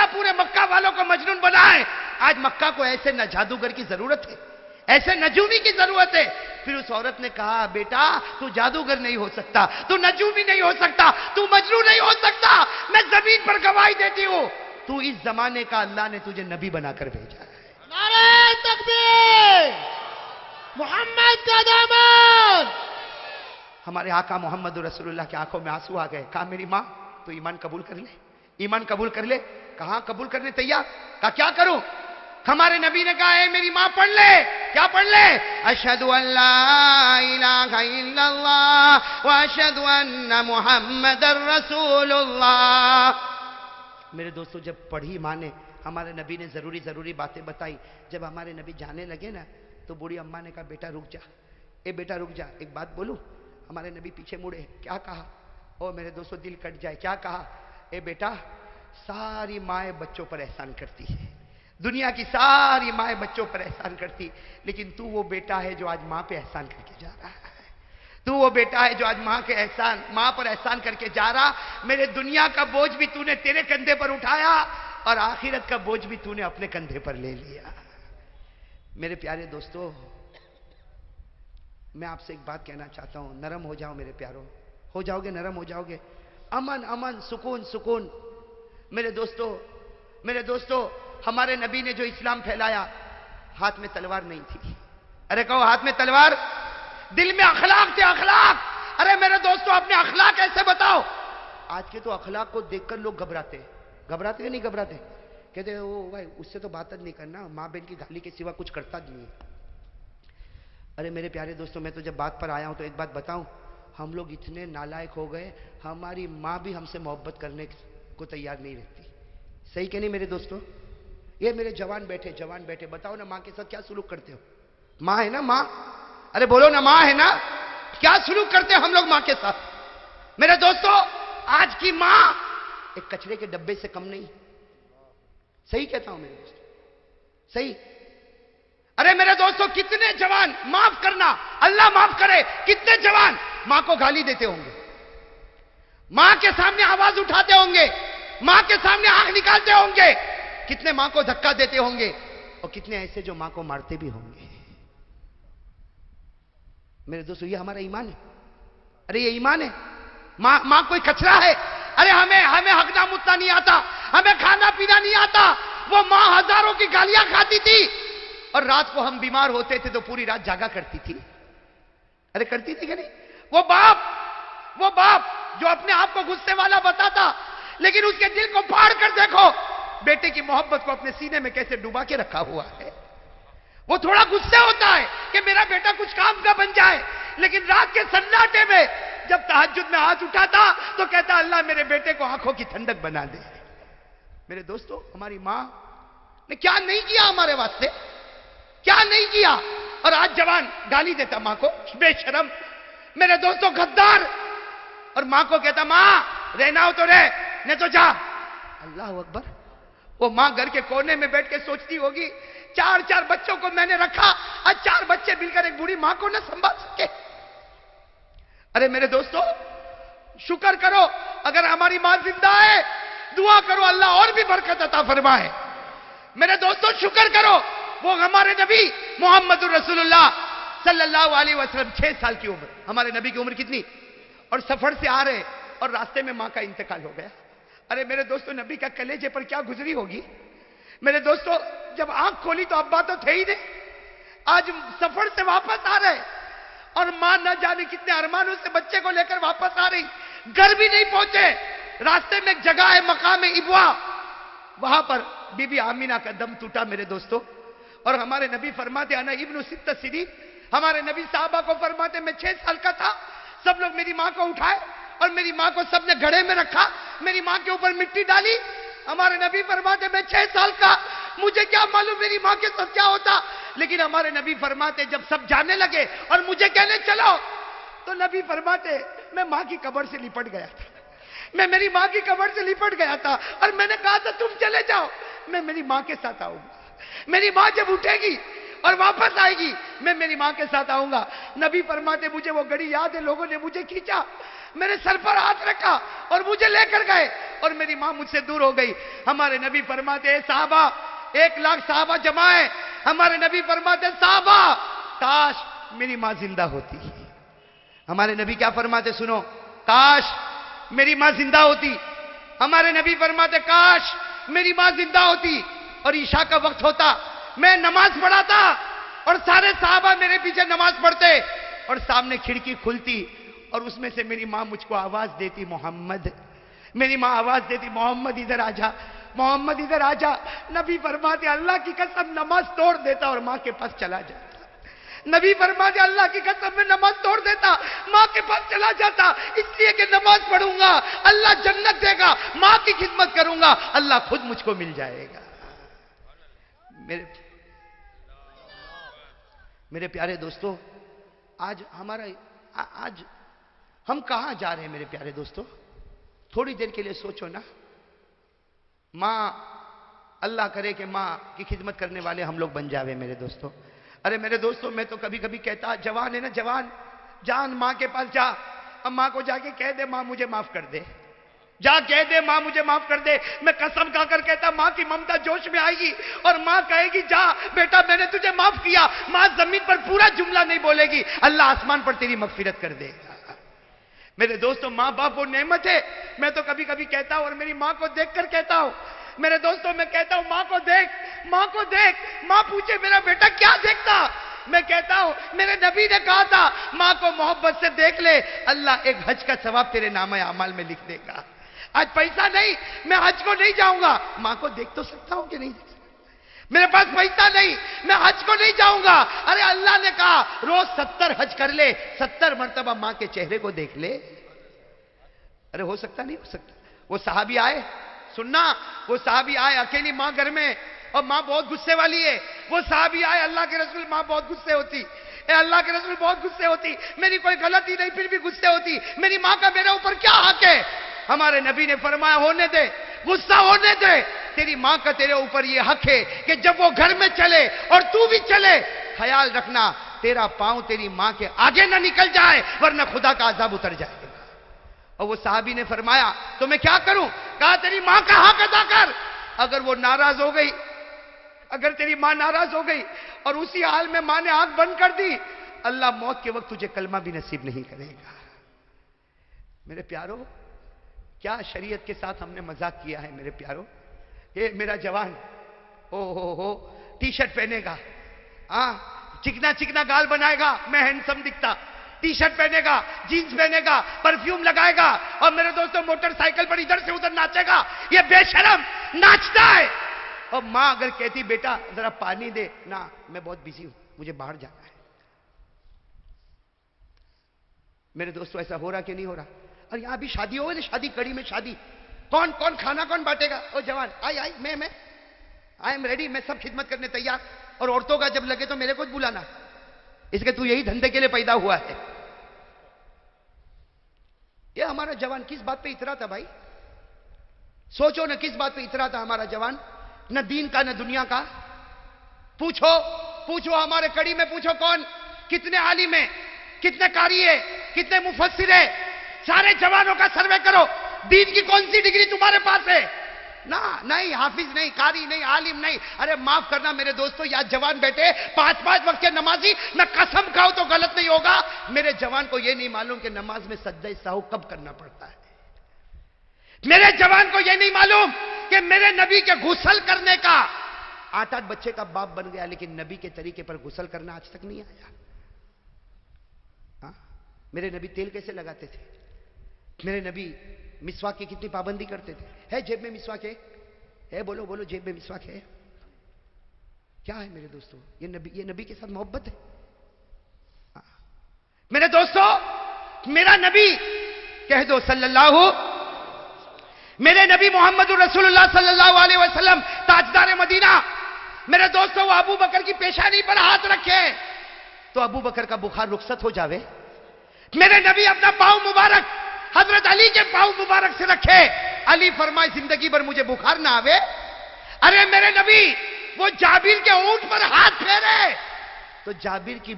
اللہ پورے مکہ والوں کو مجنون بنائے. آج مکہ کو ایسے نہ جادوگر کی ضرورت ہے, ایسے نجومی کی ضرورت ہے. پھر اس عورت نے کہا بیٹا تو جادوگر نہیں ہو سکتا, تو نجومی نہیں ہو سکتا, تو مجنون نہیں ہو سکتا. میں زمین پر گواہی دیتی ہوں تو اس زمانے کا اللہ نے تجھے نبی بنا کر بھیجا ہے. نعرہ تکبیر, محمد کا دامن. ہمارے آقا محمد رسول اللہ کی آنکھوں میں آنسو آ گئے. کہا میری ماں تو ایمان قبول کر لے, ایمان قبول کر لے. کہاں قبول کرنے تیار. کہا کیا کروں. ہمارے نبی نے کہا اے میری ماں پڑھ لے. کیا پڑھ لے؟ اشہدو ان لا الہ الا اللہ واشہدو ان محمد رسول اللہ. میرے دوستو جب پڑھی ماں نے, ہمارے نبی نے ضروری باتیں بتائی. جب ہمارے نبی جانے لگے نا تو بوڑھی اماں نے کہا بیٹا رک جا, اے بیٹا رک جا, ایک بات بولوں. ہمارے نبی پیچھے مڑے. کیا کہا؟ او میرے دوستو دل کٹ جائے. کیا کہا؟ اے بیٹا ساری مائیں بچوں پر احسان کرتی ہے, دنیا کی ساری مائیں بچوں پر احسان کرتی, لیکن تو وہ بیٹا ہے جو آج ماں پہ احسان کر کے جا رہا ہے. تو وہ بیٹا ہے جو آج ماں پر احسان کر کے جا رہا. میرے دنیا کا بوجھ بھی تو نے تیرے کندھے پر اٹھایا اور آخرت کا بوجھ بھی تو نے اپنے کندھے پر لے لیا. میرے پیارے دوستو میں آپ سے ایک بات کہنا چاہتا ہوں. نرم ہو جاؤ میرے پیاروں, ہو جاؤ گے, نرم ہو جاؤ گے. امن امن, سکون سکون. میرے دوستو ہمارے نبی نے جو اسلام پھیلایا ہاتھ میں تلوار نہیں تھی. ارے کہو ہاتھ میں تلوار, دل میں اخلاق تھے, اخلاق. ارے میرے دوستو اپنے اخلاق ایسے بتاؤ. آج کے تو اخلاق کو دیکھ کر لوگ گھبراتے کہ نہیں گھبراتے. کہتے او بھائی اس سے تو بات نہیں کرنا, ماں بہن کی گالی کے سوا کچھ کرتا نہیں ہے. ارے میرے پیارے دوستو میں تو جب بات پر آیا ہوں تو ایک بات بتاؤں, ہم لوگ اتنے نالائق ہو گئے, ہماری ماں بھی ہم سے محبت کرنے کو تیار نہیں رہتی. صحیح کہ نہیں میرے دوستو؟ یہ میرے جوان بیٹھے بتاؤ نا ماں کے ساتھ کیا سلوک کرتے ہو. ماں ہے نا ماں, ارے بولو نا ماں ہے نا, کیا سلوک کرتے ہیں ہم لوگ ماں کے ساتھ. میرے دوستو آج کی ماں ایک کچرے کے ڈبے سے کم نہیں. صحیح کہتا ہوں میرے دوستو, صحیح. ارے میرے دوستو کتنے جوان, معاف کرنا اللہ معاف کرے, کتنے جوان ماں کو گالی دیتے ہوں گے, ماں کے سامنے آواز اٹھاتے ہوں گے, ماں کے سامنے آنکھ نکالتے ہوں گے, کتنے ماں کو دھکا دیتے ہوں گے, اور کتنے ایسے جو ماں کو مارتے بھی ہوں گے. میرے دوستو یہ ہمارا ایمان ہے. ارے یہ ایمان ہے. ماں کوئی کچرا ہے. ارے ہمیں ہگنا متنا نہیں آتا, ہمیں کھانا پینا نہیں آتا. وہ ماں ہزاروں کی گالیاں کھاتی تھی اور رات کو ہم بیمار ہوتے تھے تو پوری رات جاگا کرتی تھی. ارے کرتی تھی کہ نہیں. وہ باپ جو اپنے آپ کو غصے والا بتاتا, لیکن اس کے دل کو پھاڑ کر دیکھو بیٹے کی محبت کو اپنے سینے میں کیسے ڈوبا کے رکھا ہوا ہے. وہ تھوڑا غصے ہوتا ہے کہ میرا بیٹا کچھ کام کا بن جائے, لیکن رات کے سناٹے میں جب تہجد میں ہاتھ اٹھاتا تو کہتا اللہ میرے بیٹے کو آنکھوں کی ٹھنڈک بنا دے. میرے دوستو ہماری ماں نے کیا نہیں کیا ہمارے واسطے, کیا نہیں کیا. اور آج جوان گالی دیتا ماں کو, بے شرم. میرے دوستو غدار. اور ماں کو کہتا ماں رہنا ہو تو رہ, نہیں تو جا. اللہ اکبر. وہ ماں گھر کے کونے میں بیٹھ کے سوچتی ہوگی 4 بچوں کو میں نے رکھا, آج 4 بچے مل کر ایک بوڑھی ماں کو نہ سنبھال سکے. ارے میرے دوستو شکر کرو اگر ہماری ماں زندہ ہے, دعا کرو اللہ اور بھی برکت عطا فرمائے. میرے دوستو شکر کرو وہ ہمارے نبی محمد رسول اللہ صلی اللہ علیہ وسلم 6 سال کی عمر, ہمارے نبی کی عمر کتنی, اور سفر سے آ رہے اور راستے میں ماں کا انتقال ہو گیا. ارے میرے دوستو نبی کا کلیجے پر کیا گزری ہوگی. میرے دوستو جب آنکھ کھولی تو ابا تو تھے ہی نہیں, آج سفر سے واپس آ رہے اور ماں نہ جانے کتنے ارمانوں سے بچے کو لے کر واپس آ رہی, گھر بھی نہیں پہنچے. راستے میں ایک جگہ ہے مقام ابوا, وہاں پر بی بی آمینہ کا دم ٹوٹا میرے دوستو. اور ہمارے نبی فرماتے انا ابن 6 سنین, ہمارے نبی صحابہ کو فرماتے میں 6 سال کا تھا, سب لوگ میری ماں کو اٹھائے اور میری ماں کو سب نے گھڑے میں رکھا, میری ماں کے اوپر مٹی ڈالی. ہمارے نبی فرماتے میں 6 سال کا, مجھے کیا معلوم میری ماں کے ساتھ کیا ہوتا. لیکن ہمارے نبی فرماتے جب سب جانے لگے اور مجھے کہنے چلو, تو نبی فرماتے میں ماں کی قبر سے لپٹ گیا تھا, میں میری ماں کی قبر سے لپٹ گیا تھا اور میں نے کہا تھا تم چلے جاؤ, میں میری ماں کے ساتھ آؤں گا. میری ماں جب اٹھے گی اور واپس آئے گی میں میری ماں کے ساتھ آؤں گا. نبی فرماتے مجھے وہ گھڑی یاد ہے, لوگوں نے مجھے کھینچا, میرے سر پر ہاتھ رکھا اور مجھے لے کر گئے اور میری ماں مجھ سے دور ہو گئی. ہمارے نبی فرماتے ہیں صحابہ 1,00,000 صحابہ جمع ہے. ہمارے نبی فرماتے ہیں صحابہ کاش میری ماں زندہ ہوتی. ہمارے نبی کیا فرماتے سنو, کاش میری ماں زندہ ہوتی. ہمارے نبی فرماتے کاش میری ماں زندہ ہوتی اور عشاء کا وقت ہوتا, میں نماز پڑھاتا اور سارے صحابہ میرے پیچھے نماز پڑھتے اور سامنے کھڑکی کھلتی اور اس میں سے میری ماں مجھ کو آواز دیتی محمد. میری ماں آواز دیتی محمد ادھر آ جا, محمد ادھر آ جا. نبی فرماتے اللہ کی قسم نماز توڑ دیتا اور ماں کے پاس چلا جاتا. نبی فرماتے اللہ کی قسم میں نماز توڑ دیتا, ماں کے پاس چلا جاتا, اس لیے کہ نماز پڑھوں گا اللہ جنت دے گا, ماں کی خدمت کروں گا اللہ خود مجھ کو مل جائے گا. میرے پیارے دوستو, آج ہم کہاں جا رہے ہیں میرے پیارے دوستو؟ تھوڑی دیر کے لیے سوچو نا. ماں, اللہ کرے کہ ماں کی خدمت کرنے والے ہم لوگ بن جاوے میرے دوستو. ارے میرے دوستو, میں تو کبھی کبھی کہتا, جوان ہے نا جوان, جان ماں کے پاس جا, اب ماں کو جا کے کہہ دے ماں مجھے معاف کر دے, جا کہہ دے ماں مجھے معاف کر دے. میں قسم کھا کر کہتا ماں کی ممتا جوش میں آئے گی اور ماں کہے گی جا بیٹا میں نے تجھے معاف کیا. ماں زمین پر پورا جملہ نہیں بولے گی, اللہ آسمان پر تیری مغفرت کر دے گا. میرے دوستو ماں باپ وہ نعمت ہے. میں تو کبھی کبھی کہتا ہوں اور میری ماں کو دیکھ کر کہتا ہوں, میرے دوستو میں کہتا ہوں ماں کو دیکھ, ماں کو دیکھ. ماں پوچھے میرا بیٹا کیا دیکھتا, میں کہتا ہوں میرے نبی نے کہا تھا ماں کو محبت سے دیکھ لے, اللہ ایک حج کا ثواب تیرے نامہ اعمال میں لکھ دے گا. آج پیسہ نہیں, میں حج کو نہیں جاؤں گا, ماں کو دیکھ تو سکتا ہوں کہ نہیں دیکھ سکتا. میرے پاس پیسہ نہیں, میں حج کو نہیں جاؤں گا. ارے اللہ نے کہا روز 70 حج کر لے, 70 مرتبہ ماں کے چہرے کو دیکھ لے. ارے ہو سکتا نہیں ہو سکتا. وہ صحابی آئے, سننا, وہ صحابی آئے, اکیلی ماں گھر میں اور ماں بہت غصے والی ہے. وہ صحابی آئے, اللہ کے رسول ماں بہت غصے ہوتی, اے اللہ کے رسول بہت غصے ہوتی, میری کوئی غلطی نہیں پھر بھی غصے ہوتی, میری ماں کا میرے اوپر کیا حق ہے. ہمارے نبی نے فرمایا ہونے دے, غصہ ہونے دے, تیری ماں کا تیرے اوپر یہ حق ہے کہ جب وہ گھر میں چلے اور تو بھی چلے, خیال رکھنا تیرا پاؤں تیری ماں کے آگے نہ نکل جائے ورنہ خدا کا عذاب اتر جائے گا. اور وہ صحابی نے فرمایا تو میں کیا کروں؟ کہا تیری ماں کا حق ادا کر. اگر وہ ناراض ہو گئی, اگر تیری ماں ناراض ہو گئی اور اسی حال میں ماں نے آنکھ بند کر دی, اللہ موت کے وقت تجھے کلمہ بھی نصیب نہیں کرے گا. میرے پیارو, کیا شریعت کے ساتھ ہم نے مذاق کیا ہے میرے پیارو. یہ میرا جوان ہو ٹی شرٹ پہنے گا, چکنا چکنا گال بنائے گا, میں ہینڈسم دکھتا, ٹی شرٹ پہنے گا, جینز پہنے گا, پرفیوم لگائے گا اور میرے دوستوں موٹر سائیکل پر ادھر سے ادھر ناچے گا. یہ بے شرم ناچتا ہے. اور ماں اگر کہتی بیٹا ذرا پانی دے, نا میں بہت بیزی ہوں مجھے باہر جانا ہے. میرے دوستوں ایسا ہو رہا کہ نہیں ہو رہا؟ اور یہاں بھی شادی ہو گئی نا, شادی کڑی میں شادی, کون کھانا کون بانٹے گا؟ او جوان آئی میں آئی ایم ریڈی, میں سب خدمت کرنے تیار. اور عورتوں کا جب لگے تو میرے کو بلانا, اس کے تو یہی دھندے کے لیے پیدا ہوا ہے. یہ ہمارا جوان کس بات پہ اترا تھا بھائی؟ سوچو نا کس بات پہ اترا تھا ہمارا جوان, نہ دین کا نہ دنیا کا. پوچھو ہمارے کڑی میں پوچھو کون, کتنے عالم ہیں, کتنے قاری ہیں, کتنے مفسر ہیں, سارے جوانوں کا سروے کرو, دین کی کون سی ڈگری تمہارے پاس ہے؟ نہیں حافظ نہیں, قاری نہیں, عالم نہیں. ارے معاف کرنا میرے دوستو, یا جوان بیٹے 5 وقت کے نمازی, میں قسم کھاؤں تو غلط نہیں ہوگا, میرے جوان کو یہ نہیں معلوم کہ نماز میں سجدہ سہو کب کرنا پڑتا ہے. میرے جوان کو یہ نہیں معلوم کہ میرے نبی کے غسل کرنے کا 8 بچے کا باپ بن گیا, لیکن نبی کے طریقے پر غسل کرنا آج تک نہیں آیا. میرے نبی تیل کیسے لگاتے تھے؟ میرے نبی مسواک کی کتنی پابندی کرتے تھے. ہے جیب میں مسواک ہے؟ بولو جیب میں مسواک ہے؟ کیا ہے میرے دوستو؟ یہ نبی کے ساتھ محبت ہے. میرے دوستو میرا نبی کہہ دو صلی اللہ, میرے نبی محمد رسول اللہ صلی اللہ علیہ وسلم تاجدار مدینہ. میرے دوستو وہ ابو بکر کی پیشانی پر ہاتھ رکھے تو ابو بکر کا بخار رخصت ہو جاوے. میرے نبی اپنا پاؤں مبارک حضرت علی کے پاؤں مبارک سے رکھے, علی فرمائے زندگی بھر مجھے بخار نہ آوے. ارے میرے نبی وہ جابر کے اونٹ پر ہاتھ پھیرے تو جابر کی